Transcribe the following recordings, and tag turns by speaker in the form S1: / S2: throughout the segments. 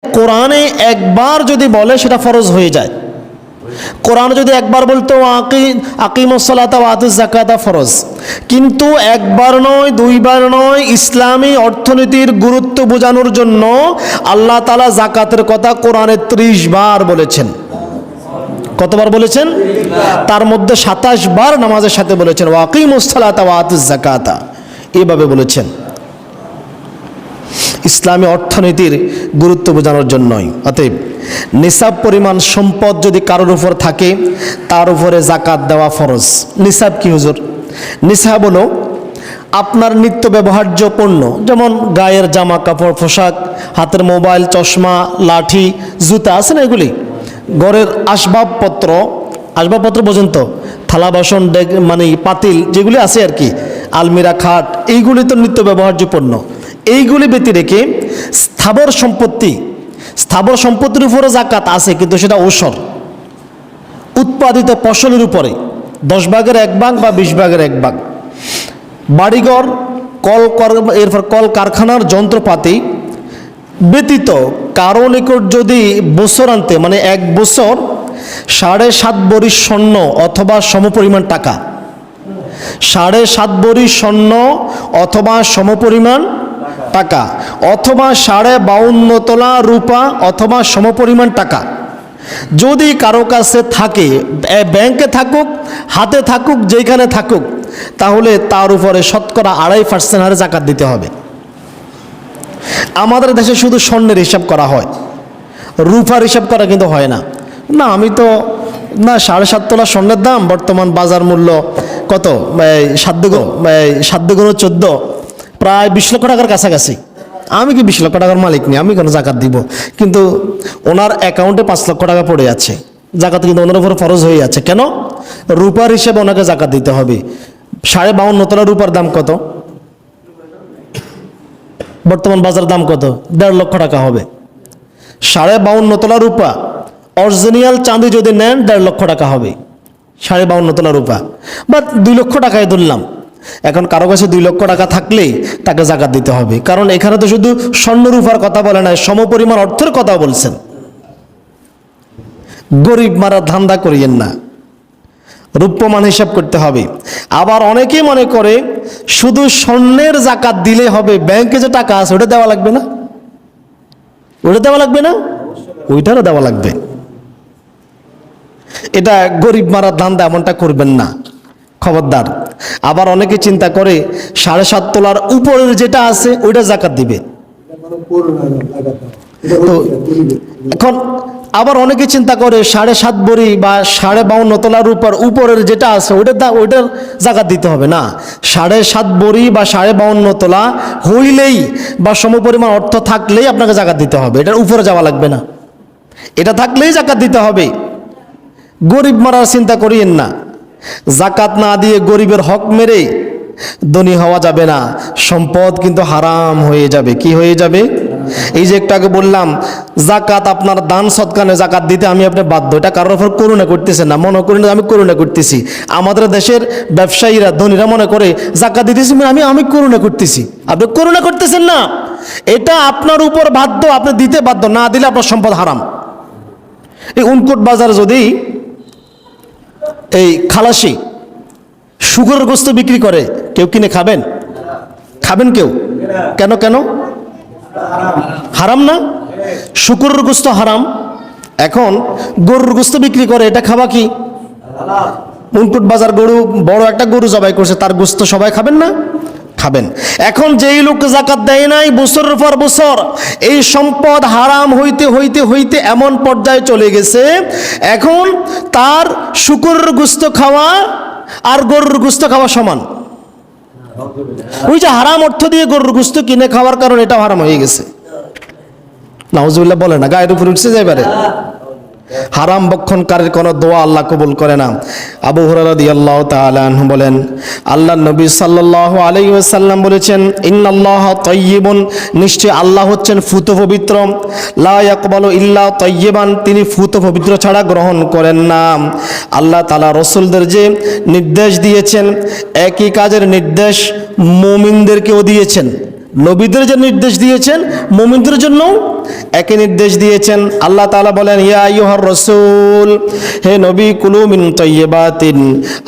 S1: কোরআনে একবার যদি বলে সেটা ফরজ হয়ে যায়। কোরআন যদি একবার বলতো আকিমুস সালাতা ওয়া আতুজ যাকাতা ফরজ, কিন্তু একবার নয় দুইবার নয়, ইসলামী অর্থনীতির গুরুত্ব বোঝানোর জন্য আল্লাহ তাআলা যাকাতের কথা কোরআনে 30 বার বলেছেন। কতবার বলেছেন? তার মধ্যে 27 বার নামাজের সাথে বলেছেন ওয়া আকিমুস সালাতা ওয়া আতুজ যাকাতা, এভাবে বলেছেন ইসলামী অর্থনীতির গুরুত্ব বোঝানোর জন্যই। অতএব নিসাব পরিমাণ সম্পদ যদি কারোর উপর থাকে তার উপরে যাকাত দেওয়া ফরজ। নিসাব কি হুজুর? নিসাব হলো আপনার নিত্য ব্যবহার্য পণ্য, যেমন গায়ের জামা কাপড়, পোশাক, হাতের মোবাইল, চশমা, লাঠি, জুতা আছে না, এগুলি ঘরের আসবাবপত্র বোঝেন তো, থালা বাসন, মানে পাতিল যেগুলি আছে আর কি, আলমিরা, খাট, এইগুলি তো নিত্য ব্যবহার্য পণ্য। এইগুলি ব্যতি রেখে স্থাবর সম্পত্তির উপরে যাকাত আছে, কিন্তু সেটা ওসর, উৎপাদিত ফসলের উপরে 10 ভাগের 1 ভাগ বা 20 ভাগের 1 ভাগ। বাড়িঘর, এরপর কল কারখানার যন্ত্রপাতি ব্যতীত কারো নিকট যদি বছর আনতে, মানে 1 বছর 7.5 ভরি স্বর্ণ অথবা সমপরিমাণ টাকা, 7.5 ভরি স্বর্ণ অথবা সমপরিমাণ টাকা, অথবা 52.5 তোলা রূপা অথবা সমপরিমাণ টাকা যদি কারো কাছে থাকে, ব্যাংকে থাকুক, হাতে থাকুক, যেখানে থাকুক, তাহলে তার উপরে শতকরা 2.5% হারে যাকাত দিতে হবে। আমাদের দেশে শুধু স্বর্ণের হিসাব করা হয়, রূপার হিসাব করা কিন্তু হয় না। না, আমি তো না, 7.5 তোলা স্বর্ণের দাম বর্তমান বাজার মূল্য কত, 7 গুণ 14, প্রায় 20 লক্ষ টাকার কাছাকাছি। আমি কি 20 লক্ষ টাকার মালিক নেই, আমি কেন যাকাত দিব? কিন্তু ওনার অ্যাকাউন্টে 5 লক্ষ টাকা পড়ে আছে, যাকাত কিন্তু ওনার উপর ফরজ হয়ে আছে। কেন? রূপার হিসেবে ওনাকে যাকাত দিতে হবে। 52.5 তোলা রূপার দাম কত? বর্তমান বাজার দাম কত? 1.5 লক্ষ টাকা হবে। 52.5 তোলা রূপা, অরিজিনাল চাঁদি যদি নেন 1.5 লক্ষ টাকা হবে। 52.5 তোলা রূপা বা 2 লক্ষ টাকায় ধরলাম। এখন কারো কাছে 2 লক্ষ টাকা থাকলেই তাকে যাকাত দিতে হবে, কারণ এখানে তো শুধু স্বর্ণ রূপার কথা বলে না, সমপরিমাণ অর্থের কথা বলছেন। গরিব মারা ধান্দা করিয়েন না, রূপ্যমান হিসাব করতে হবে। আবার অনেকেই মনে করে শুধু স্বর্ণের যাকাত দিলে হবে, ব্যাংকে যে টাকা আছে ওটা দেওয়া লাগবে না, ওইটারও দেওয়া লাগবে। এটা গরিব মারা ধান্দা, এমনটা করবেন না, খবরদার। আবার অনেকে চিন্তা করে 7.5 তোলার উপরের যেটা আছে ওইটা যাকাত দিবে। তো এখন আবার অনেকে চিন্তা করে 7.5 ভরি বা 52.5 তোলার উপরের যেটা আছে ওইটার যাকাত দিতে হবে না। 7.5 ভরি বা 52.5 তোলা হইলেই বা সমপরিমাণ অর্থ থাকলেই আপনাকে যাকাত দিতে হবে, এটার উপরে যাওয়া লাগবে না, এটা থাকলেই যাকাত দিতে হবে। গরিব মারার চিন্তা করিয়েন না। যাকাত না দিয়ে গরিবের হক মেরে ধনী হওয়া যাবে না, সম্পদ কিন্তু হারাম হয়ে যাবে। কি হয়ে যাবে? এই যে একটু আগে বললাম, যাকাত আপনার দান সদকানে যাকাত দিতে আমি আপনি বাধ্য, এটা কারোর উপর করুণা করতেছেন না, মনে করেন আমি করুণা করতেছি। আমাদের দেশের ব্যবসায়ীরা, ধনীরা মনে করে যাকাত দিতেছি আমি করুণা করতেছি। আপনি করুণা করতেছেন না, এটা আপনার উপর বাধ্য, আপনি দিতে বাধ্য, না দিলে আপনার সম্পদ হারাম। এই উনকোট বাজার যদি এই খালাসি শুকরের গোস্ত বিক্রি করে, কেউ কিনে খাবেন? কেউ? কেন? হারাম না? শুকরের গোস্ত হারাম। এখন গরুর গোস্ত বিক্রি করে, এটা খাওয়া কি? উনকোট বাজার বড় একটা গরু জবাই করছে, তার গোস্ত সবাই খাবেন না? খাবেন। এখন যেই লোক যাকাত দেয় নাই, বছরের পর বছর এই সম্পদ হারাম হইতে হইতে হইতে এমন পর্যায়ে চলে গেছে, এখন তার শুকরের গোস্ত খাওয়া আর গরুর গোস্ত খাওয়া সমান। ওই যে হারাম অর্থ দিয়ে গরুর গোস্ত কিনে খাওয়ার কারণে এটা হারাম হয়ে গেছে। নাউজুবিল্লাহ বলে না, গায়ের উপর উঠছে যাইবারে। হারাম বক্ষণকারীর কোনো দোয়া আল্লাহ কবুল করে না। আবু হুরায়রা রাদিয়াল্লাহু তাআলা আনহু বলেন, আল্লাহর নবী সাল্লাল্লাহু আলাইহি ওয়াসাল্লাম বলেছেন, ইন্নাল্লাহা তাইয়্যিবুন, নিশ্চয় আল্লাহ হচ্ছেন ফুত পবিত্র, লা ইয়াকবালু ইল্লা তাইয়্যিবান, তিনি ফুত পবিত্র ছাড়া গ্রহণ করেন না। আল্লাহ তাআলা রাসূলদের যে নির্দেশ দিয়েছেন, একই কাজের নির্দেশ মুমিনদেরকেও দিয়েছেন। নবীদের যে নির্দেশ দিয়েছেন মুমিনদের জন্য একই নির্দেশ দিয়েছেন। আল্লাহ তাআলা বলেন, ইয়া আইয়ুহার রাসূল, হে নবী, কুলু মিন তাইয়্যিবাতিন,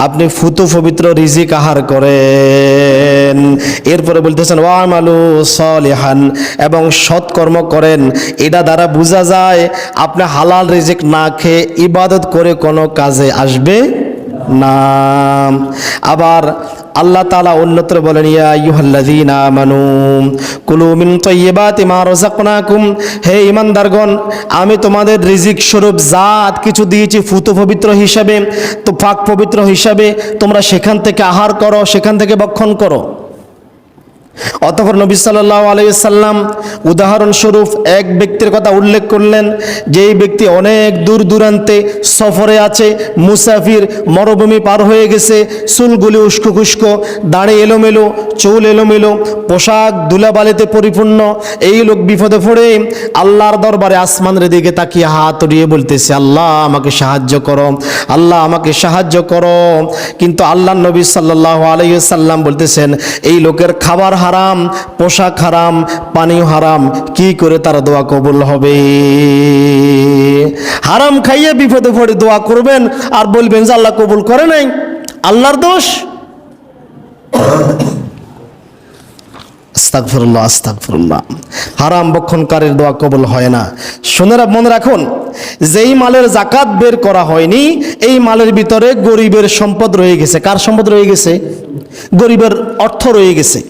S1: আপনি ফুতু পবিত্র রিজিক আহার করেন। এরপরে বলতেছেন ওয়া আমালু সালিহান, এবং সৎকর্ম করেন। এটা দ্বারা বোঝা যায় আপনি হালাল রিজিক না খেয়ে ইবাদত করে কোনো কাজে আসবে না। আবার আল্লাহ তাআলা অন্যত্র বলেন, ইয়া আইয়ুহাল্লাযীনা আমানু কুলু মিন তাইয়্যিবাতি মা রাযাকনাকুম, হে ঈমানদারগণ, আমি তোমাদের রিজিক স্বরূপ জাত কিছু দিয়েছি ফুত পবিত্র হিসাবে, তো পাক পবিত্র হিসাবে তোমরা সেখান থেকে আহার করো, সেখান থেকে ভক্ষণ করো। অতঃপর নবী সাল্লাল্লাহু আলাইহি সাল্লাম উদাহরণস্বরূপ এক ব্যক্তির কথা উল্লেখ করলেন, যেই ব্যক্তি অনেক দূর দূরান্তে সফরে আছে, মুসাফির, মরুভূমি পার হয়ে গেছে, চুলগুলি উস্কো খুস্কো, দাড়ি এলোমেলো, চুল এলোমেলো, পোশাক ধুলাবালিতে পরিপূর্ণ। এই লোক বিপদে পড়ে আল্লাহর দরবারে আসমানের দিকে তাকিয়ে হাত উঠিয়ে বলতেছে, আল্লাহ আমাকে সাহায্য করো, আল্লাহ আমাকে সাহায্য করো। কিন্তু আল্লাহর নবী সাল্লাল্লাহু আলাইহি সাল্লাম বলতেছেন, এই লোকের খাবার হারাম, পোশাক হারাম, পানিও হারাম, কি করে তার দোয়া কবুল হবে? হারাম খাইয়ে বিপদে পড়ে দোয়া করবেন আর বলবেন যে আল্লাহ কবুল করে নাই, আল্লাহর দোষ। আস্তাগফিরুল্লাহ, আস্তাগফিরুল্লাহ। হারাম ভক্ষণকারীর দোয়া কবুল হয় না। শুনেরা মনে রাখুন, যেই মালের যাকাত বের করা হয়নি, এই মালের ভিতরে গরিবের সম্পদ রয়ে গেছে। কার সম্পদ রয়ে গেছে? গরিবের অর্থ রয়ে গেছে।